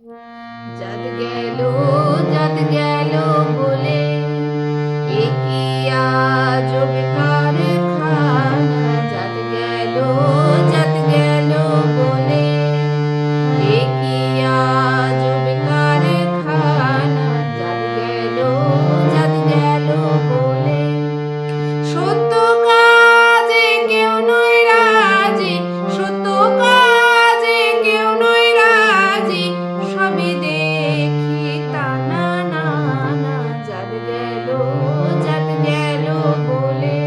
জাত গেল জাত গেল বলে এ কি আজব কারখানা। জাত গেল বলে এ কি আজব কারখানা। জাত গেল বলে সত্য কাজে কেউ নয় রাজি, সত্য কাজে কেউ নয় রাজি, সবই দেখি তা না না না। জাত গেল বলে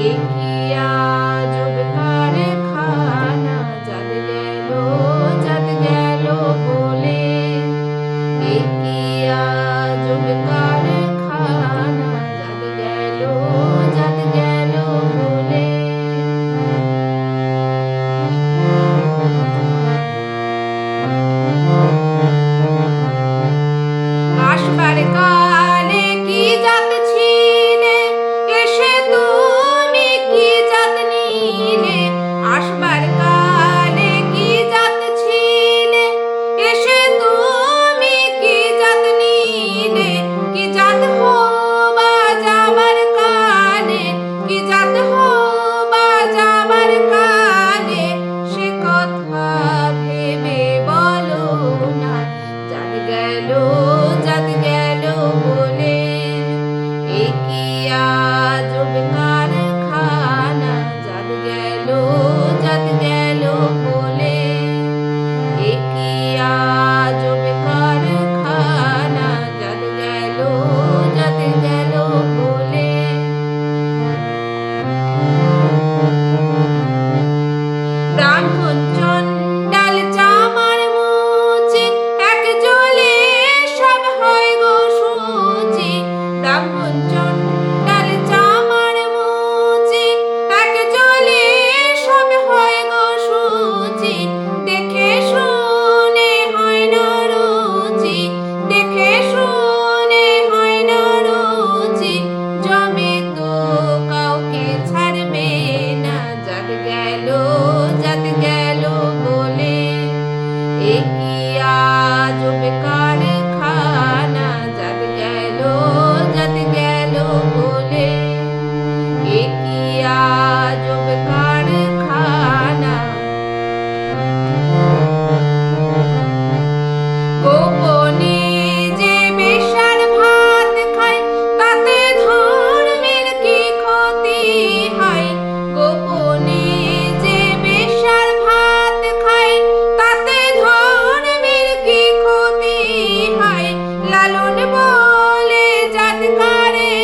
এ কি আজব কারখানা। জাত গেল বলে এ কি আজব কারখানা। জাত গেল বলে আসবার কালে কি জাত ছিলে, এসে তুমি কি জাত নিলে। আসবার কালে কি জাত ছিলে, এসে তুমি কি জাত নিলে। কি জাত হবা যাবার কালে, কি জাত হবা যাবার কালে, সে কথা ভেবে বলো না। জাত গেল বলে এ কি আজব কারখানা। জাত গেল বলে এ কি আজব কারখানা। জাত গেল বলে ব্রাহ্মণ চণ্ডাল চামার মুচি, এক জলে সব হয় গো শুচি। ব্রাহ্মণ চণ্ডাল চামার মুচি, এক জলে সব হয় গো শুচি। দেখে শুনে হয় না রুচি, দেখে শুনে হয় না রুচি, জমে তো কাউকে ছাড়বে না। জাত গেল বলে এ কি আজব কারখানা। জাত গেল বলে এ কি আজব কারখানা। গোপনে যে বেশ্যার ভাত খায়, তাতে ধর্মের কি ক্ষতি হয়। গোপনে যে বেশ্যার ভাত খায়, তাতে ধর্মের কি ক্ষতি হয়। লালন বলে জাত কারে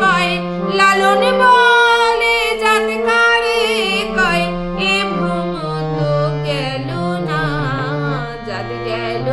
কয়, লালন বলে জাত কারে কয়, এ ভ্রম তো গেল না। জাত গেল